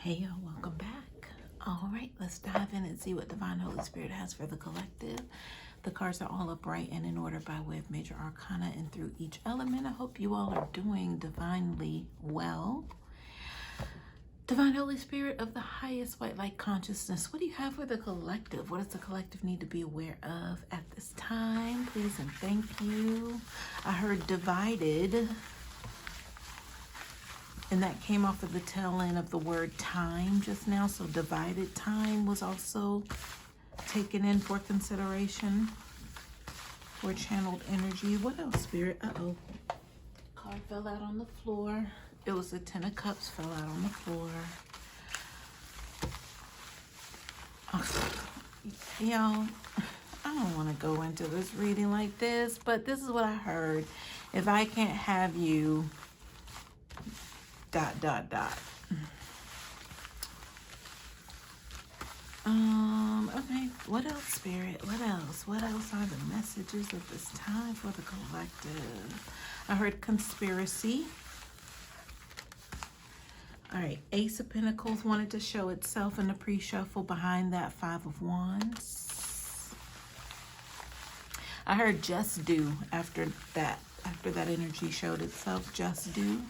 Hey y'all, welcome back. All right, let's dive in and see what Divine Holy Spirit has for the collective. The cards are all upright and in order by way of major arcana and through each element. I hope you all are doing divinely well. Divine Holy Spirit of the highest white light consciousness, what do you have for the collective? What does the collective need to be aware of at this time? Please and thank you. I heard divided. And that came off of the tail end of the word time just now. So divided time was also taken in for consideration for channeled energy. What else, Spirit? Uh-oh. Card fell out on the floor. It was the Ten of Cups fell out on the floor. Y'all, I don't want to go into this reading like this, but this is what I heard. If I can't have you... ... Okay, what else, Spirit? What else? What else are the messages of this time for the collective? I heard conspiracy. All right, Ace of Pentacles wanted to show itself in the pre-shuffle behind that Five of Wands. I heard just do after that energy showed itself, just do.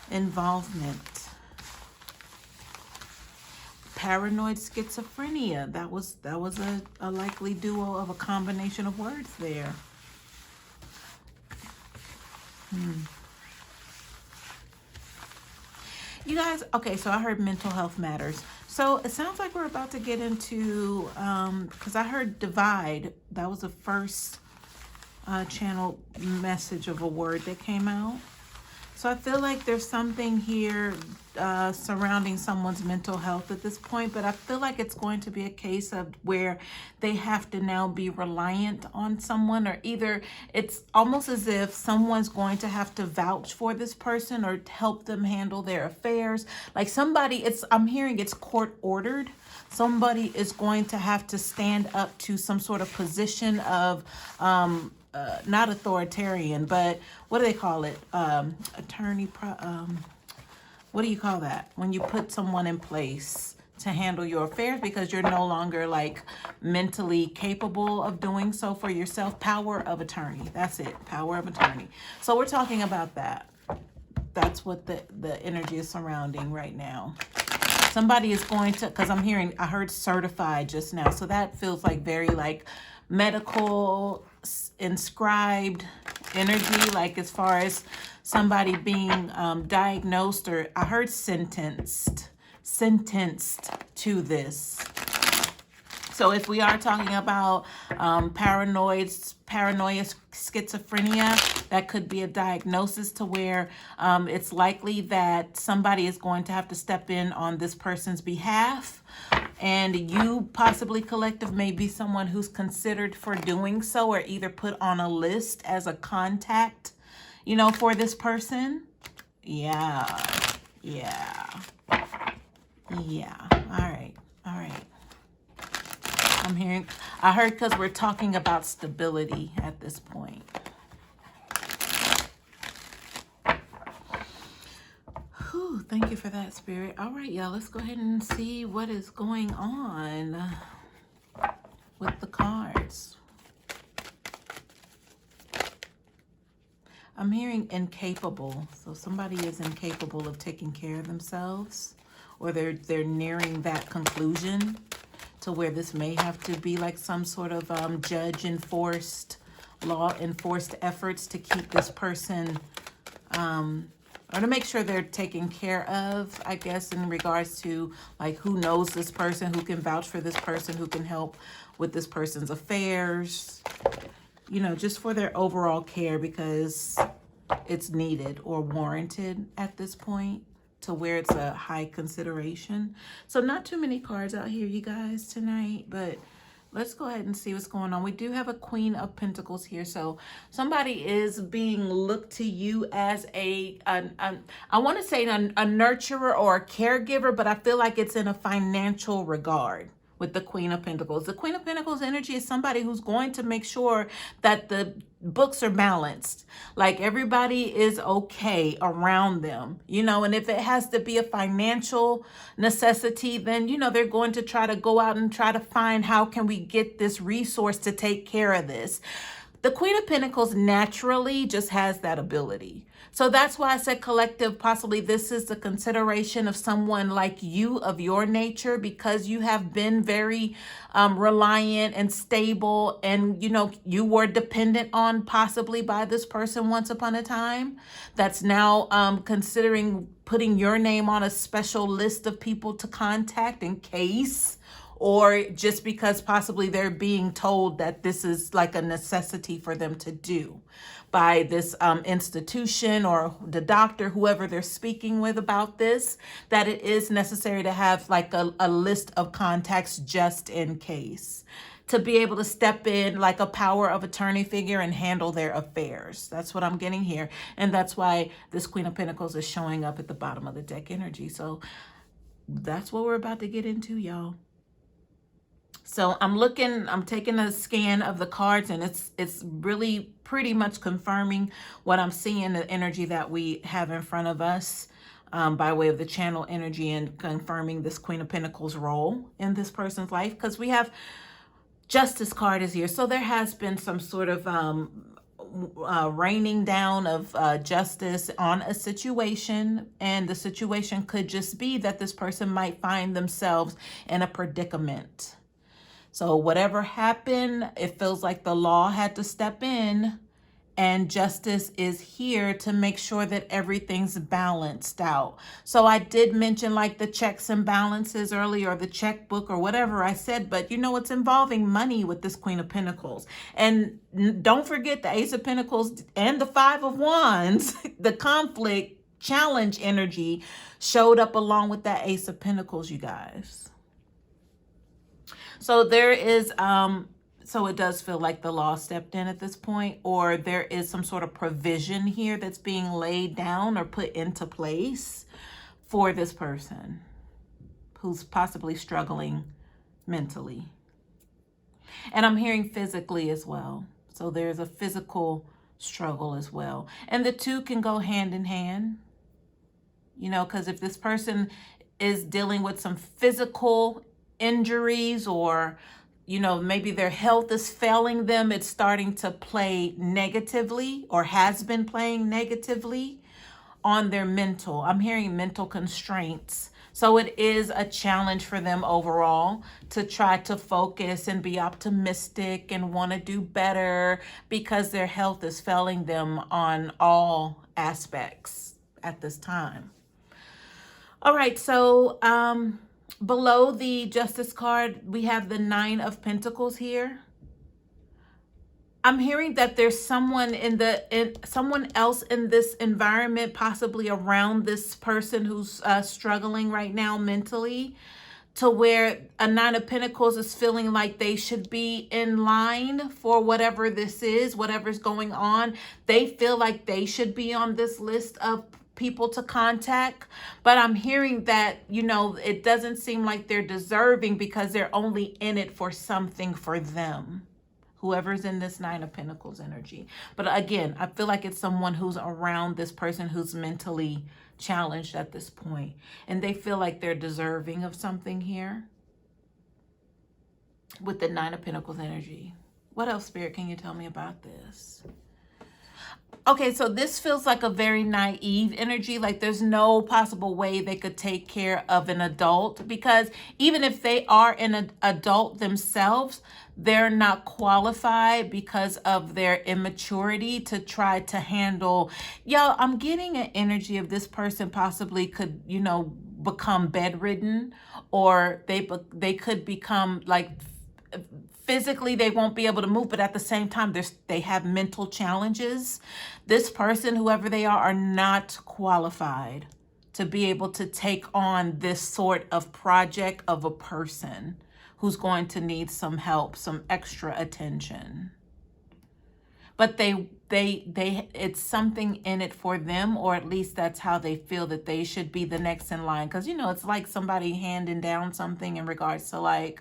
Involvement. Paranoid schizophrenia. That was a likely duo of a combination of words there. You guys, okay, so I heard mental health matters. So it sounds like we're about to get into, because I heard divide. That was the first channel message of a word that came out. So I feel like there's something here surrounding someone's mental health at this point, but I feel like it's going to be a case of where they have to now be reliant on someone, or either it's almost as if someone's going to have to vouch for this person or help them handle their affairs. Like somebody, I'm hearing it's court ordered. Somebody is going to have to stand up to some sort of position of, not authoritarian, but what do they call it? Attorney, what do you call that? When you put someone in place to handle your affairs because you're no longer like mentally capable of doing so for yourself. Power of attorney. That's it. Power of attorney. So we're talking about that. That's what the energy is surrounding right now. Somebody is going to, because I heard certified just now. So that feels like very like medical inscribed energy, like as far as somebody being diagnosed, or I heard sentenced to this. So if we are talking about paranoia, schizophrenia, that could be a diagnosis to where it's likely that somebody is going to have to step in on this person's behalf. And you possibly, collective, may be someone who's considered for doing so, or either put on a list as a contact, for this person. Yeah. All right. I heard because we're talking about stability at this point. Whew, thank you for that, Spirit. All right, y'all, let's go ahead and see what is going on with the cards. I'm hearing incapable. So somebody is incapable of taking care of themselves, or they're nearing that conclusion to where this may have to be like some sort of law enforced efforts to keep this person or to make sure they're taken care of, I guess, in regards to like who knows this person, who can vouch for this person, who can help with this person's affairs, just for their overall care, because it's needed or warranted at this point to where it's a high consideration. So not too many cards out here, you guys, tonight, but let's go ahead and see what's going on. We do have a Queen of Pentacles here. So somebody is being looked to you as I want to say a nurturer or a caregiver, but I feel like it's in a financial regard. with the Queen of Pentacles. The Queen of Pentacles energy is somebody who's going to make sure that the books are balanced, like everybody is okay around them, you know, and if it has to be a financial necessity, then, you know, they're going to try to go out and try to find how can we get this resource to take care of this. The Queen of Pentacles naturally just has that ability. So that's why I said collective, possibly this is the consideration of someone like you, of your nature, because you have been very reliant and stable, and, you know, you were dependent on possibly by this person once upon a time, that's now considering putting your name on a special list of people to contact in case, or just because possibly they're being told that this is like a necessity for them to do by this institution or the doctor, whoever they're speaking with about this, that it is necessary to have like a list of contacts just in case, to be able to step in like a power of attorney figure and handle their affairs. That's what I'm getting here. And that's why this Queen of Pentacles is showing up at the bottom of the deck energy. So that's what we're about to get into, y'all. So I'm taking a scan of the cards, and it's really pretty much confirming what I'm seeing, the energy that we have in front of us by way of the channel energy, and confirming this Queen of Pentacles role in this person's life, because we have Justice card is here. So there has been some sort of raining down of justice on a situation, and the situation could just be that this person might find themselves in a predicament. So whatever happened, it feels like the law had to step in, and justice is here to make sure that everything's balanced out. So I did mention like the checks and balances earlier, or the checkbook, or whatever I said, but you know, it's involving money with this Queen of Pentacles. And don't forget the Ace of Pentacles and the Five of Wands, the conflict, challenge energy showed up along with that Ace of Pentacles, you guys. So there is, so it does feel like the law stepped in at this point, or there is some sort of provision here that's being laid down or put into place for this person who's possibly struggling mentally. And I'm hearing physically as well. So there's a physical struggle as well. And the two can go hand in hand, you know, because if this person is dealing with some physical injuries, or, you know, maybe their health is failing them, it's starting to play negatively, or has been playing negatively on their mental. I'm hearing mental constraints. So it is a challenge for them overall to try to focus and be optimistic and want to do better, because their health is failing them on all aspects at this time. All right, so below the Justice card, we have the Nine of Pentacles here. I'm hearing that there's someone someone else in this environment, possibly around this person who's struggling right now mentally, to where a Nine of Pentacles is feeling like they should be in line for whatever this is, whatever's going on. They feel like they should be on this list of people to contact, but I'm hearing that, you know, it doesn't seem like they're deserving, because they're only in it for something for them, whoever's in this Nine of Pentacles energy. But again, I feel like it's someone who's around this person who's mentally challenged at this point, and they feel like they're deserving of something here with the Nine of Pentacles energy. What else, Spirit, can you tell me about this? Okay, so this feels like a very naive energy, like there's no possible way they could take care of an adult, because even if they are an adult themselves, they're not qualified because of their immaturity to try to handle. Yo, I'm getting an energy of this person possibly could, you know, become bedridden, or they could become like physically they won't be able to move, but at the same time they have mental challenges. This person, whoever they are not qualified to be able to take on this sort of project of a person who's going to need some help, some extra attention. But they it's something in it for them, or at least that's how they feel that they should be the next in line. Because, it's like somebody handing down something in regards to like,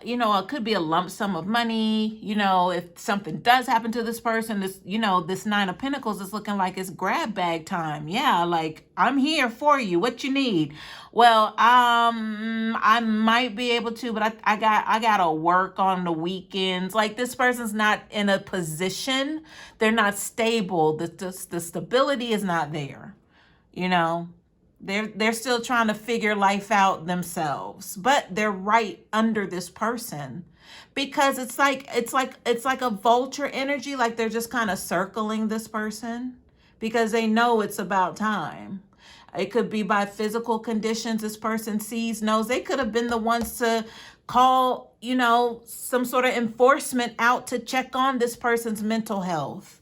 it could be a lump sum of money. If something does happen to this person, this Nine of Pentacles is looking like it's grab bag time. Yeah, like, I'm here for you. What you need? Well, I might be able to, but I gotta work on the weekends. Like, this person's not in a position. They're not stable. The stability is not there. They're still trying to figure life out themselves, but they're right under this person, because it's like a vulture energy. Like, they're just kind of circling this person because they know it's about time. It could be by physical conditions this person sees, knows. They could have been the ones to call, some sort of enforcement out to check on this person's mental health.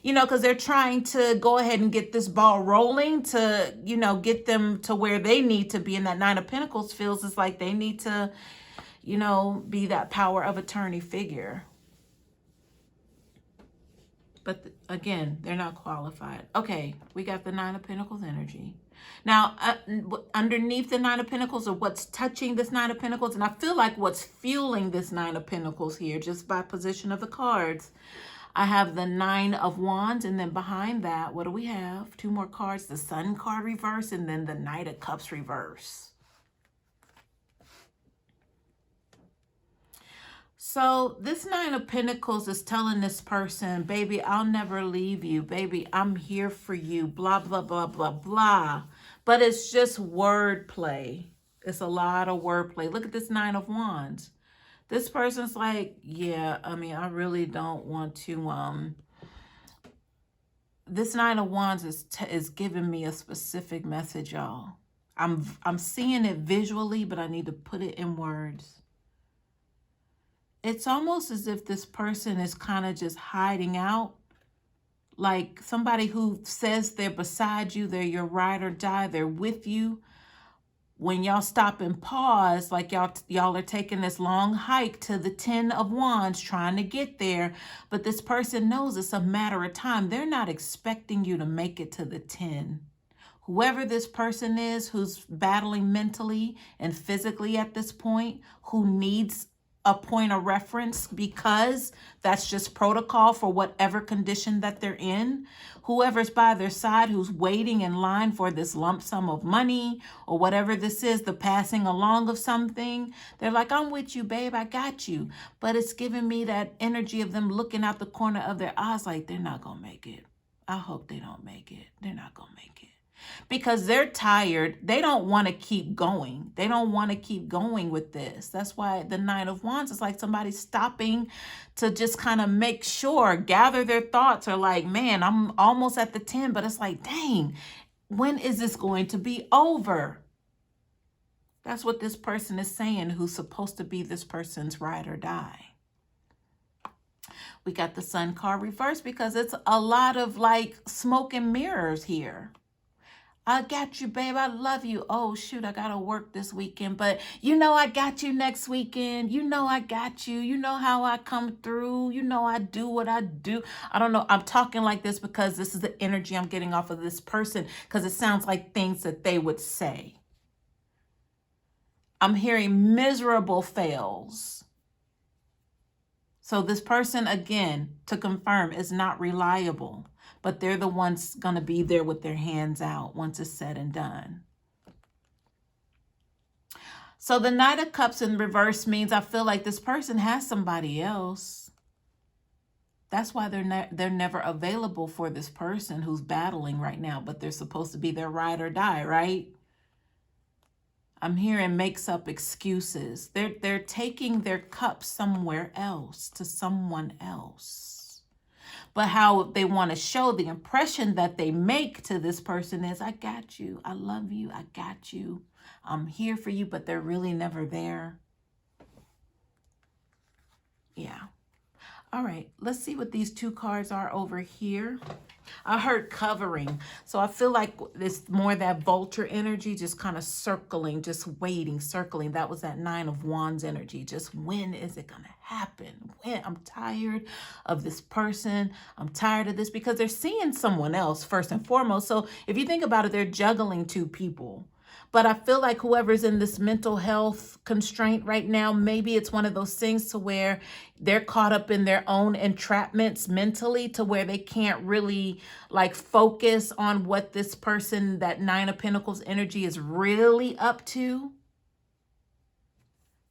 Because they're trying to go ahead and get this ball rolling to, get them to where they need to be. And that Nine of Pentacles feels it's like they need to, be that power of attorney figure. But again, they're not qualified. Okay, we got the Nine of Pentacles energy. Now, underneath the Nine of Pentacles, or what's touching this Nine of Pentacles, and I feel like what's fueling this Nine of Pentacles here, just by position of the cards, I have the Nine of Wands, and then behind that, what do we have? Two more cards, the Sun card reverse, and then the Knight of Cups reverse. So this Nine of Pentacles is telling this person, baby, I'll never leave you. Baby, I'm here for you. Blah, blah, blah, blah, blah. But it's just wordplay. It's a lot of wordplay. Look at this Nine of Wands. This person's like, yeah, I really don't want to, this Nine of Wands is giving me a specific message, y'all. I'm seeing it visually, but I need to put it in words. It's almost as if this person is kind of just hiding out. Like somebody who says they're beside you, they're your ride or die, they're with you. When y'all stop and pause, like y'all are taking this long hike to the Ten of Wands, trying to get there, but this person knows it's a matter of time. They're not expecting you to make it to the 10. Whoever this person is who's battling mentally and physically at this point, who needs a point of reference because that's just protocol for whatever condition that they're in, whoever's by their side who's waiting in line for this lump sum of money or whatever this is, the passing along of something, they're like, I'm with you, babe, I got you. But it's giving me that energy of them looking out the corner of their eyes like, they're not gonna make it. I hope they don't make it. They're not gonna make it. Because they're tired. They don't want to keep going. They don't want to keep going with this. That's why the Nine of Wands is like somebody stopping to just kind of make sure, gather their thoughts, or like, man, I'm almost at the 10, but it's like, dang, when is this going to be over? That's what this person is saying, who's supposed to be this person's ride or die. We got the Sun card reversed because it's a lot of like smoke and mirrors here. I got you, babe. I love you. Oh, shoot, I got to work this weekend. But I got you next weekend. I got you. You know how I come through. I do what I do. I don't know. I'm talking like this because this is the energy I'm getting off of this person, because it sounds like things that they would say. I'm hearing miserable fails. So this person, again, to confirm, is not reliable. But they're the ones going to be there with their hands out once it's said and done. So the Knight of Cups in reverse means I feel like this person has somebody else. That's why they're never available for this person who's battling right now, but they're supposed to be their ride or die, right? I'm hearing makes up excuses. They're taking their cup somewhere else, to someone else. But how they want to show the impression that they make to this person is, I got you. I love you. I got you. I'm here for you, but they're really never there. Yeah. All right, let's see what these two cards are over here. I heard covering. So I feel like it's more that vulture energy, just kind of circling, just waiting, circling. That was that 9 of Wands energy. Just when is it going to happen? When? I'm tired of this person. I'm tired of this, because they're seeing someone else first and foremost. So if you think about it, they're juggling two people. But I feel like whoever's in this mental health constraint right now, maybe it's one of those things to where they're caught up in their own entrapments mentally, to where they can't really like focus on what this person, that 9 of Pentacles energy, is really up to.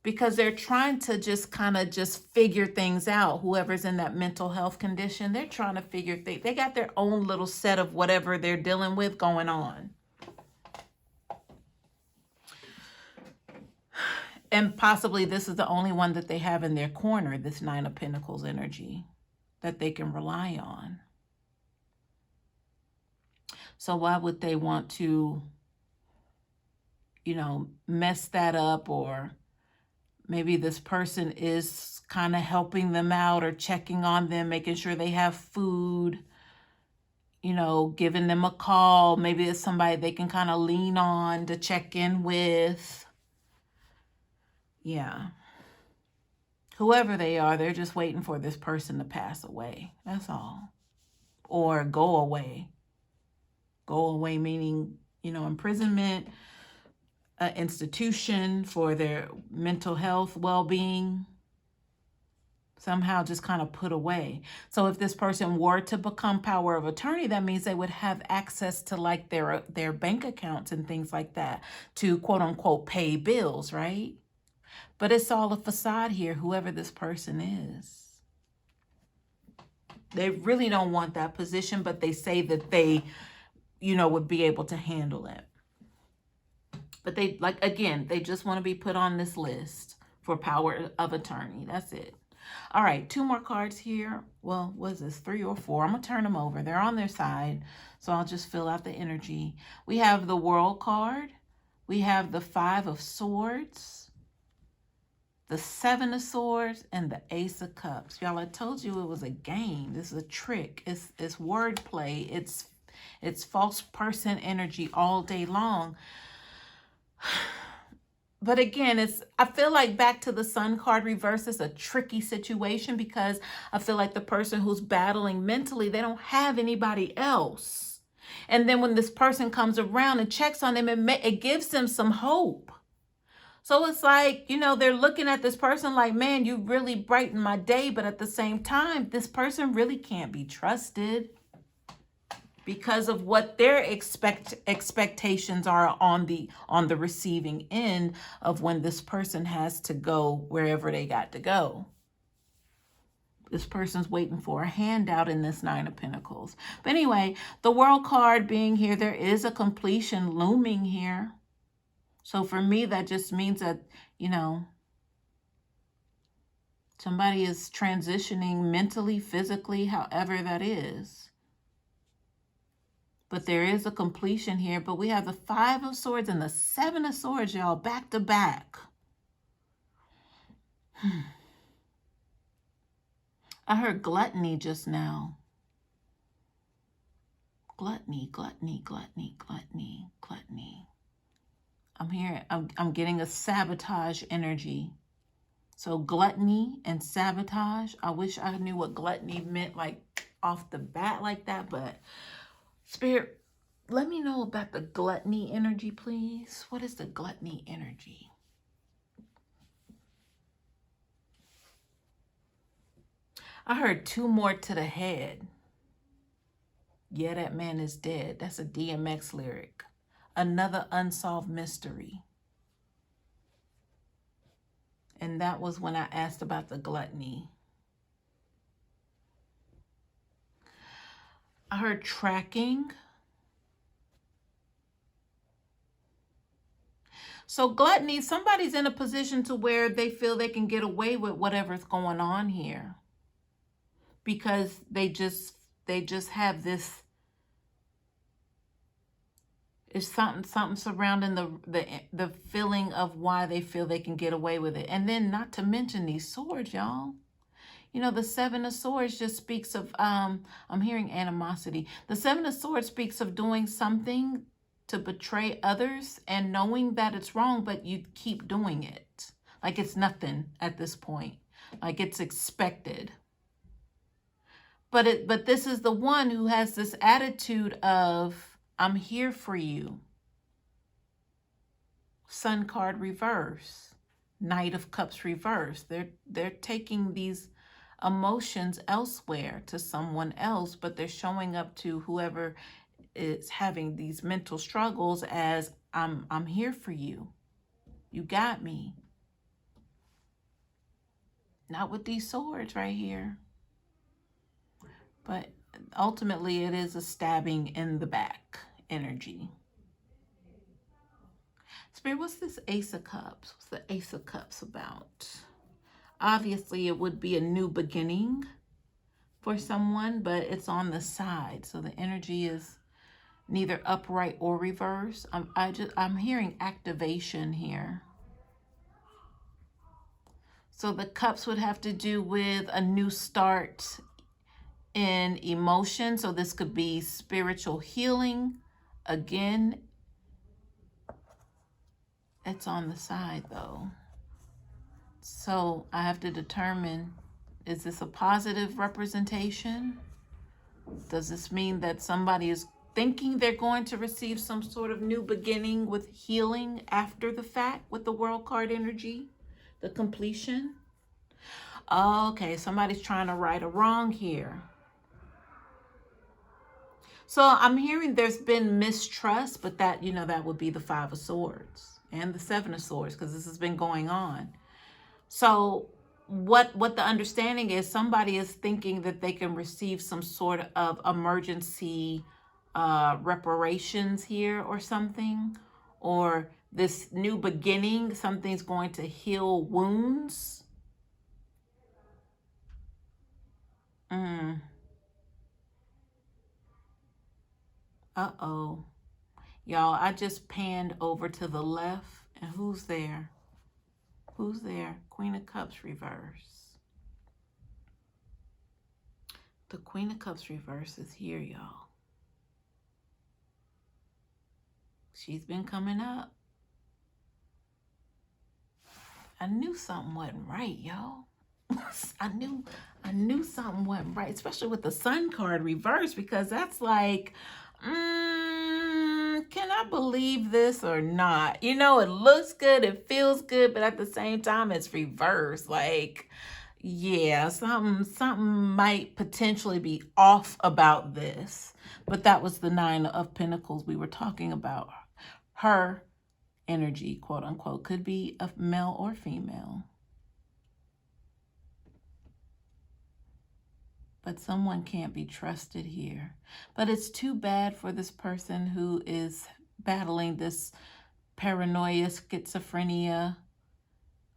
Because they're trying to just kind of just figure things out. Whoever's in that mental health condition, they're trying to figure things. They got their own little set of whatever they're dealing with going on. And possibly this is the only one that they have in their corner, this 9 of Pentacles energy, that they can rely on. So why would they want to, you know, mess that up? Or maybe this person is kind of helping them out or checking on them, making sure they have food, you know, giving them a call. Maybe it's somebody they can kind of lean on to check in with. Yeah. Whoever they are, they're just waiting for this person to pass away. That's all. Or go away. Go away meaning, you know, imprisonment, an institution for their mental health, well-being. Somehow just kind of put away. So if this person were to become power of attorney, that means they would have access to like their bank accounts and things like that to quote unquote pay bills, right? But it's all a facade here, whoever this person is. They really don't want that position, but they say that they, you know, would be able to handle it. But they, like, again, they just want to be put on this list for power of attorney. That's it. All right, 2 more cards here. Well, what is this, 3 or 4? I'm going to turn them over. They're on their side, so I'll just fill out the energy. We have the World card. We have the 5 of Swords, the 7 of Swords, and the Ace of Cups. Y'all, I told you it was a game. This is a trick. It's wordplay. It's false person energy all day long. But again, I feel like back to the Sun card reverse is a tricky situation, because I feel like the person who's battling mentally, they don't have anybody else. And then when this person comes around and checks on them, it gives them some hope. So it's like, you know, they're looking at this person like, man, you really brightened my day. But at the same time, this person really can't be trusted, because of what their expectations are on the receiving end of when this person has to go wherever they got to go. This person's waiting for a handout in this 9 of Pentacles. But anyway, the World card being here, there is a completion looming here. So for me, that just means that, you know, somebody is transitioning mentally, physically, however that is. But there is a completion here. But we have the 5 of Swords and the 7 of Swords, y'all, back to back. I heard gluttony just now. Gluttony, gluttony, gluttony, gluttony, gluttony. I'm getting a sabotage energy. So gluttony and sabotage. I wish I knew what gluttony meant like off the bat like that, but Spirit, let me know about the gluttony energy, please. What is the gluttony energy? I heard 2 more to the head. Yeah, that man is dead. That's a DMX lyric. Another unsolved mystery. And that was when I asked about the gluttony. I heard tracking. So gluttony, somebody's in a position to where they feel they can get away with whatever's going on here, because they just have this, it's something surrounding the feeling of why they feel they can get away with it. And then not to mention these swords, y'all. You know, the Seven of Swords just speaks of, I'm hearing animosity. The Seven of Swords speaks of doing something to betray others and knowing that it's wrong, but you keep doing it. Like it's nothing at this point. Like it's expected. But this is the one who has this attitude of, I'm here for you. Sun card reverse. Knight of Cups reverse. They're taking these emotions elsewhere to someone else, but they're showing up to whoever is having these mental struggles as, I'm here for you. You got me. Not with these swords right here. But ultimately it is a stabbing in the back energy. Spirit, what's this Ace of Cups? What's the Ace of Cups about? Obviously, it would be a new beginning for someone, but it's on the side. So the energy is neither upright or reverse. I'm hearing activation here. So the cups would have to do with a new start in emotion. So this could be spiritual healing. Again, it's on the side though. So I have to determine, is this a positive representation? Does this mean that somebody is thinking they're going to receive some sort of new beginning with healing after the fact with the World card energy, the completion? Okay, somebody's trying to right a wrong here. So I'm hearing there's been mistrust, but that, you know, that would be the Five of Swords and the Seven of Swords because this has been going on. So what the understanding is, somebody is thinking that they can receive some sort of emergency reparations here or something, or this new beginning, something's going to heal wounds. Uh-oh. Y'all, I just panned over to the left, and who's there? Who's there? Queen of Cups reverse. The Queen of Cups reverse is here, y'all. She's been coming up. I knew something wasn't right, y'all. I knew something wasn't right, especially with the Sun card reverse, because that's like, can I believe this or not? You know, it looks good, it feels good, but at the same time, it's reversed. Like, yeah, something might potentially be off about this. But that was the Nine of Pentacles we were talking about. Her energy, quote unquote, could be a male or female. But someone can't be trusted here. But it's too bad for this person who is battling this paranoia, schizophrenia,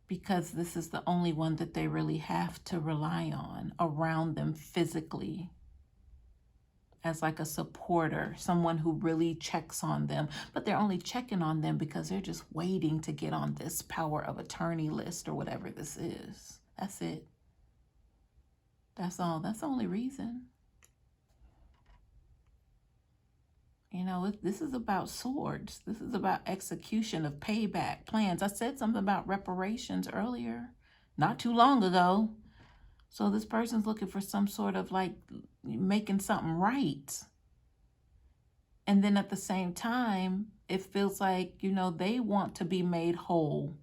because this is the only one that they really have to rely on around them physically, as like a supporter, someone who really checks on them. But they're only checking on them because they're just waiting to get on this power of attorney list or whatever this is. That's it. That's all. That's the only reason. You know, this is about swords. This is about execution of payback plans. I said something about reparations earlier, not too long ago. So this person's looking for some sort of like making something right. And then at the same time, it feels like, you know, they want to be made whole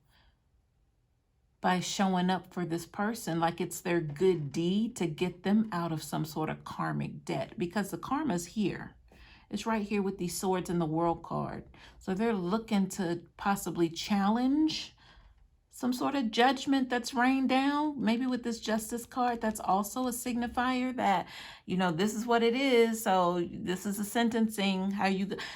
by showing up for this person, like it's their good deed to get them out of some sort of karmic debt, because the karma's here. It's right here with these swords in the World card. So they're looking to possibly challenge some sort of judgment that's rained down. Maybe with this Justice card, that's also a signifier that, you know, this is what it is. So this is a sentencing.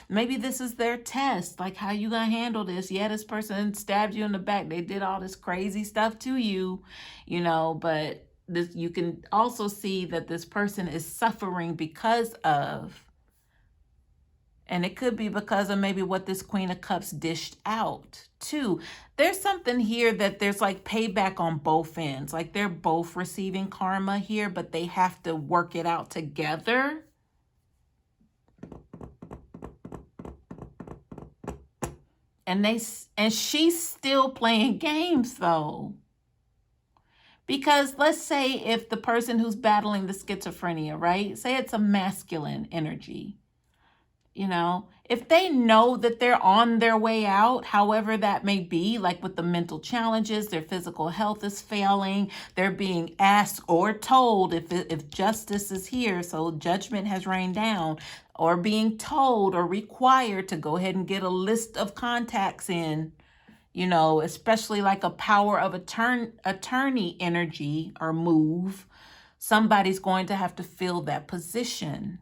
Maybe this is their test. Like, how you gonna handle this? Yeah, this person stabbed you in the back. They did all this crazy stuff to you, you know, but this, you can also see that this person is suffering because of And it could be because of maybe what this Queen of Cups dished out too. There's something here that there's like payback on both ends. Like they're both receiving karma here, but they have to work it out together. And she's still playing games though. Because let's say if the person who's battling the schizophrenia, right? Say it's a masculine energy. You know, if they know that they're on their way out, however that may be, like with the mental challenges, their physical health is failing, they're being asked or told if justice is here, so judgment has rained down, or being told or required to go ahead and get a list of contacts in, you know, especially like a power of attorney energy or move, somebody's going to have to fill that position.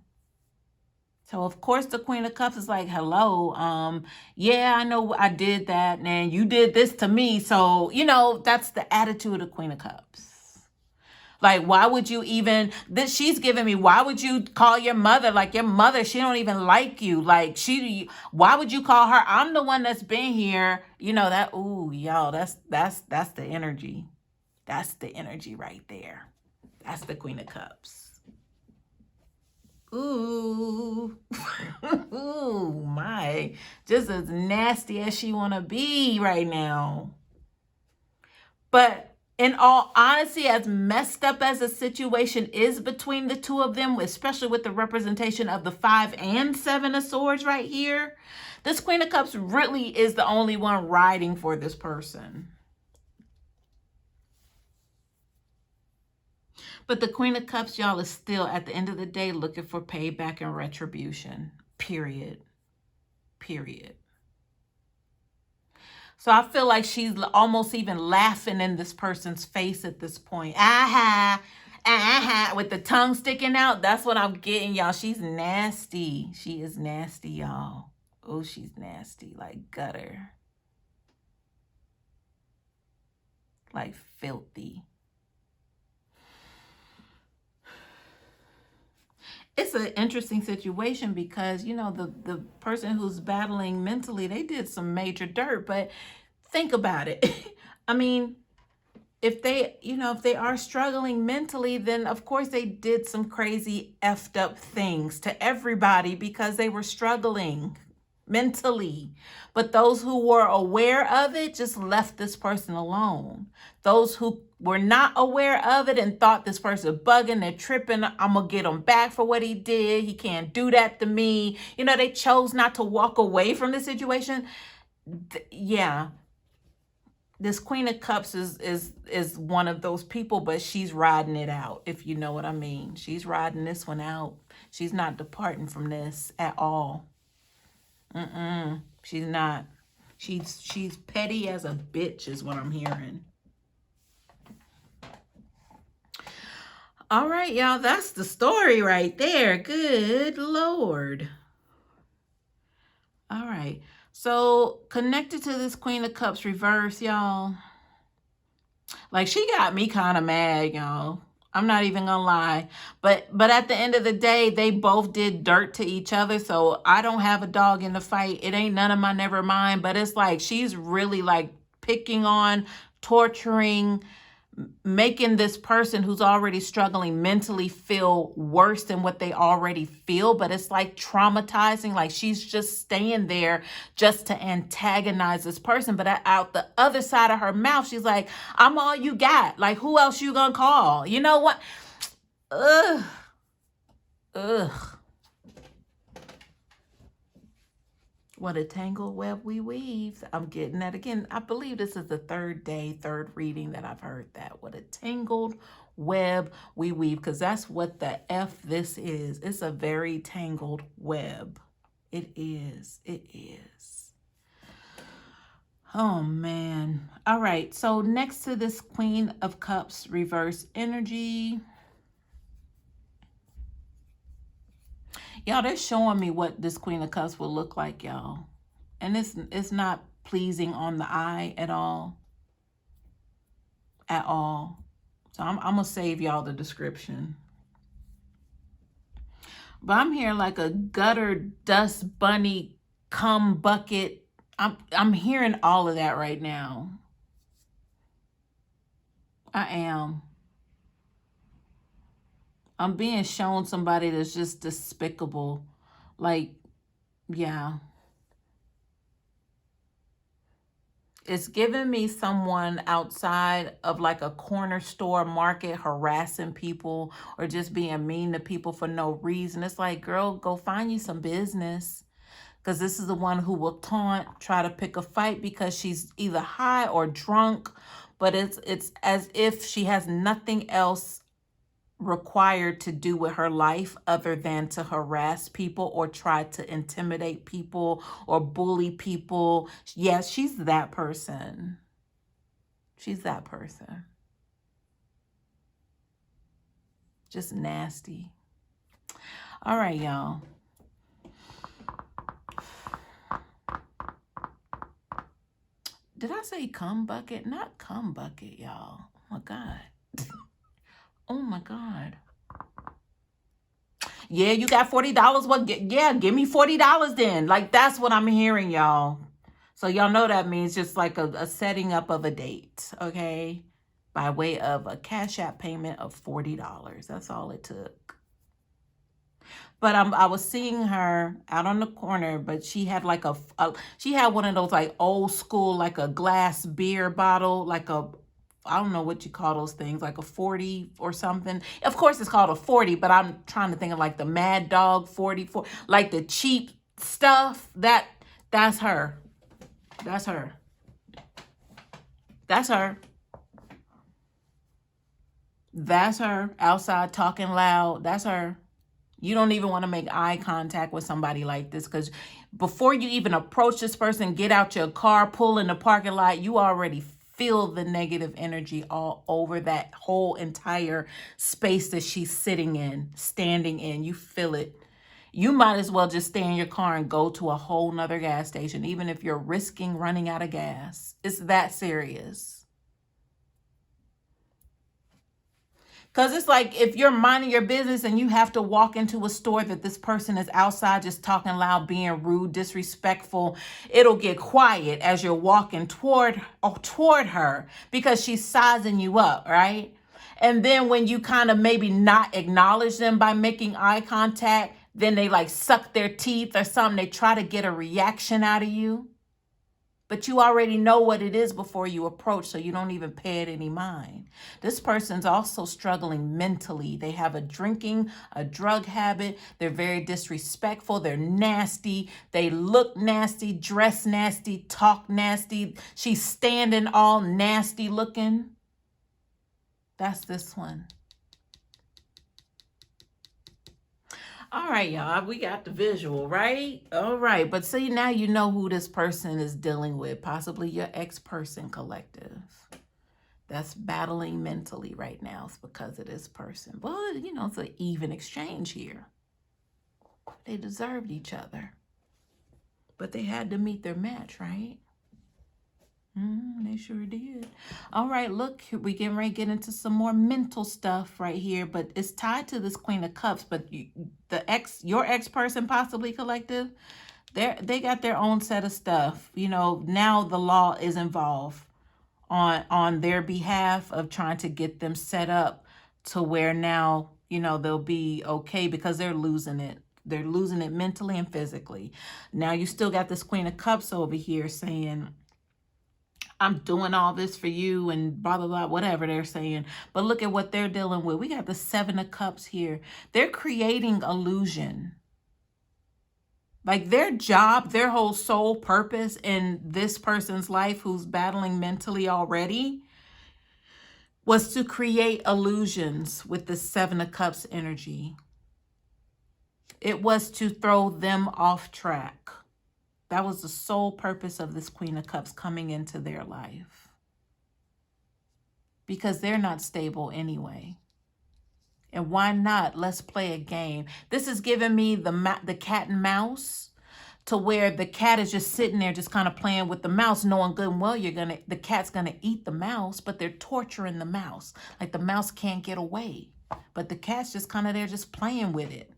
So of course the Queen of Cups is like, hello, yeah, I know I did that, and you did this to me. So, you know, that's the attitude of Queen of Cups. Like, why would you even, this she's giving me, why would you call your mother? Like your mother, she don't even like you. Like why would you call her? I'm the one that's been here. You know, that, ooh, y'all, that's the energy. That's the energy right there. That's the Queen of Cups. Ooh, ooh, my, just as nasty as she want to be right now. But in all honesty, as messed up as the situation is between the two of them, especially with the representation of the 5 and 7 of Swords right here, this Queen of Cups really is the only one riding for this person. But the Queen of Cups, y'all, is still, at the end of the day, looking for payback and retribution. Period. Period. So I feel like she's almost even laughing in this person's face at this point. With the tongue sticking out. That's what I'm getting, y'all. She's nasty. She is nasty, y'all. Oh, she's nasty. Like gutter. Like filthy. It's an interesting situation because, you know, the person who's battling mentally, they did some major dirt. But think about it. I mean, if they, you know, if they are struggling mentally, then of course they did some crazy effed up things to everybody because they were struggling mentally. But those who were aware of it just left this person alone. Those who were not aware of it and thought this person bugging, they're tripping, I'm gonna get him back for what he did, he can't do that to me, you know, they chose not to walk away from the situation. Yeah, this Queen of Cups is one of those people, but she's riding it out, if you know what I mean. She's riding this one out. She's not departing from this at all. She's not. She's petty as a bitch is what I'm hearing. All right, y'all, that's the story right there. Good Lord. All right. So connected to this Queen of Cups reverse, y'all. Like she got me kind of mad, y'all. I'm not even gonna lie. But at the end of the day, they both did dirt to each other. So I don't have a dog in the fight. It ain't none of my never mind. But it's like she's really like picking on, torturing, making this person who's already struggling mentally feel worse than what they already feel. But it's like traumatizing. Like she's just staying there just to antagonize this person. But out the other side of her mouth, she's like, I'm all you got. Like, who else you gonna call? You know what? Ugh. What a tangled web we weave. I'm getting that again. I believe this is the third reading that I've heard that. What a tangled web we weave. Because that's what the F this is. It's a very tangled web. It is. It is. Oh, man. All right. So next to this Queen of Cups reverse energy. Y'all, they're showing me what this Queen of Cups will look like, y'all. And it's not pleasing on the eye at all. At all. So I'm going to save y'all the description. But I'm hearing like a gutter dust bunny cum bucket. I'm hearing all of that right now. I am. I'm being shown somebody that's just despicable. Like, yeah. It's giving me someone outside of like a corner store market harassing people or just being mean to people for no reason. It's like, girl, go find you some business. Because this is the one who will taunt, try to pick a fight because she's either high or drunk. But it's as if she has nothing else required to do with her life other than to harass people or try to intimidate people or bully people. Yes, she's that person. She's that person. Just nasty. All right, y'all. Did I say cum bucket? Not cum bucket, y'all. Oh my God. Oh my God. Yeah, you got $40. What? Yeah, give me $40 then. Like, that's what I'm hearing, y'all. So y'all know that means just like a setting up of a date, okay? By way of a Cash App payment of $40. That's all it took. But I was seeing her out on the corner, but she had like she had one of those like old school, like a glass beer bottle, like I don't know what you call those things, like a 40 or something. Of course it's called a 40, but I'm trying to think of like the Mad Dog 44, like the cheap stuff. That's her. That's her. That's her. That's her outside talking loud. That's her. You don't even want to make eye contact with somebody like this because before you even approach this person, get out your car, pull in the parking lot, you already feel the negative energy all over that whole entire space that she's sitting in, standing in. You feel it. You might as well just stay in your car and go to a whole nother gas station, even if you're risking running out of gas. It's that serious. Because it's like if you're minding your business and you have to walk into a store that this person is outside just talking loud, being rude, disrespectful, it'll get quiet as you're walking toward her because she's sizing you up, right? And then when you kind of maybe not acknowledge them by making eye contact, then they like suck their teeth or something. They try to get a reaction out of you. But you already know what it is before you approach, so you don't even pay it any mind. This person's also struggling mentally. They have a drug habit. They're very disrespectful. They're nasty. They look nasty, dress nasty, talk nasty. She's standing all nasty looking. That's this one. All right, y'all, we got the visual, right? All right, but see, now you know who this person is dealing with, possibly your ex-person collective that's battling mentally right now. It's because of this person. Well, you know, it's an even exchange here. They deserved each other, but they had to meet their match, right? They sure did. All right, look, we getting ready to get into some more mental stuff right here, but it's tied to this Queen of Cups. But your ex-person possibly collective, they got their own set of stuff. You know, now the law is involved on their behalf of trying to get them set up to where now, you know, they'll be okay because they're losing it. They're losing it mentally and physically. Now you still got this Queen of Cups over here saying, I'm doing all this for you and blah, blah, blah, whatever they're saying. But look at what they're dealing with. We got the Seven of Cups here. They're creating illusion. Like their job, their whole sole purpose in this person's life who's battling mentally already was to create illusions with the Seven of Cups energy. It was to throw them off track. That was the sole purpose of this Queen of Cups coming into their life. Because they're not stable anyway. And why not? Let's play a game. This is giving me the cat and mouse, to where the cat is just sitting there just kind of playing with the mouse, knowing good and well the cat's gonna eat the mouse, but they're torturing the mouse. Like the mouse can't get away. But the cat's just kind of there just playing with it.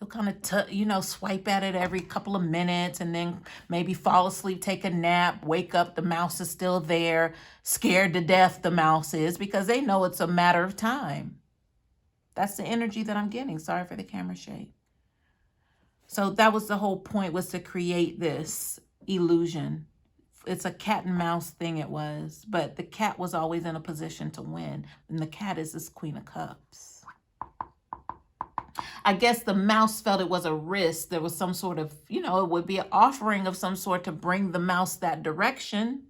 He'll kind of, you know, swipe at it every couple of minutes and then maybe fall asleep, take a nap, wake up, the mouse is still there, scared to death the mouse is, because they know it's a matter of time. That's the energy that I'm getting. Sorry for the camera shake. So that was the whole point, was to create this illusion. It's a cat and mouse thing, it was, but the cat was always in a position to win, and the cat is this Queen of Cups. I guess the mouse felt it was a risk. There was some sort of, you know, it would be an offering of some sort to bring the mouse that direction.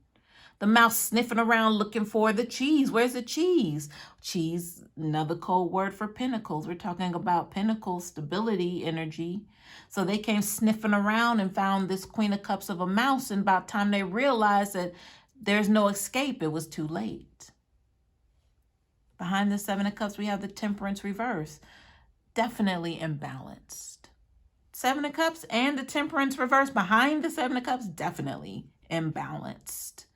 The mouse sniffing around looking for the cheese. Where's the cheese? Cheese, another code word for pentacles. We're talking about pentacles, stability, energy. So they came sniffing around and found this Queen of Cups of a mouse. And about time they realized that there's no escape, it was too late. Behind the Seven of Cups, we have the Temperance reverse. Definitely imbalanced. Seven of Cups and the Temperance reverse behind the Seven of Cups, definitely imbalanced.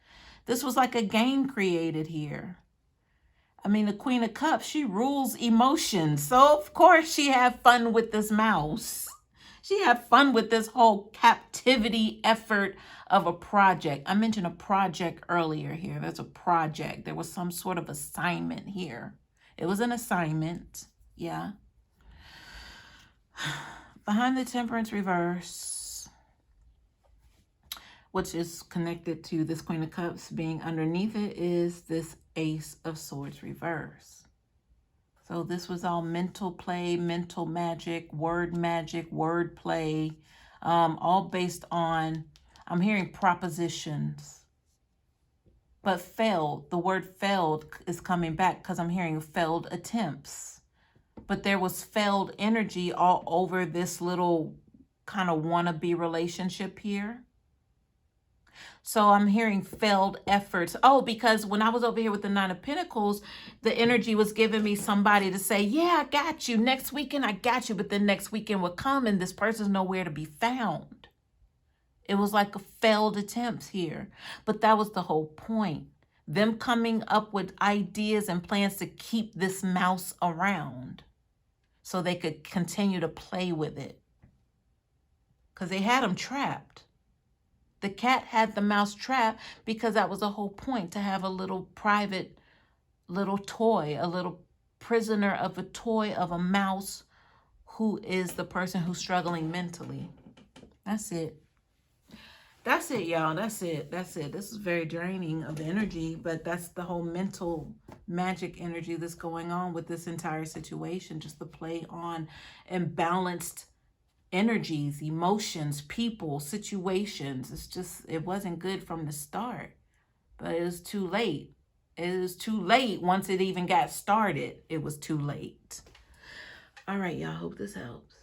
This was like a game created here. I mean, the Queen of Cups, she rules emotions. So, of course, she had fun with this mouse. She had fun with this whole captivity effort of a project. I mentioned a project earlier here. There's a project. There was some sort of assignment here. It was an assignment. Yeah. Behind the Temperance reverse, which is connected to this Queen of Cups being underneath it, is this Ace of Swords reverse. So this was all mental play, mental magic, word play, all based on, I'm hearing propositions. But failed, the word failed is coming back because I'm hearing failed attempts. But there was failed energy all over this little kind of wannabe relationship here. So I'm hearing failed efforts. Oh, because when I was over here with the Nine of Pentacles, the energy was giving me somebody to say, yeah, I got you. Next weekend, I got you. But then next weekend would come and this person's nowhere to be found. It was like a failed attempts here. But that was the whole point. Them coming up with ideas and plans to keep this mouse around, so they could continue to play with it. Because they had them trapped. The cat had the mouse trapped because that was the whole point, to have a little private little toy, a little prisoner of a toy of a mouse who is the person who's struggling mentally. That's it. That's it, y'all. That's it. That's it. This is very draining of energy, but that's the whole mental magic energy that's going on with this entire situation. Just the play on imbalanced energies, emotions, people, situations. It's just, it wasn't good from the start, but it was too late. It was too late. Once it even got started, it was too late. All right, y'all. Hope this helps.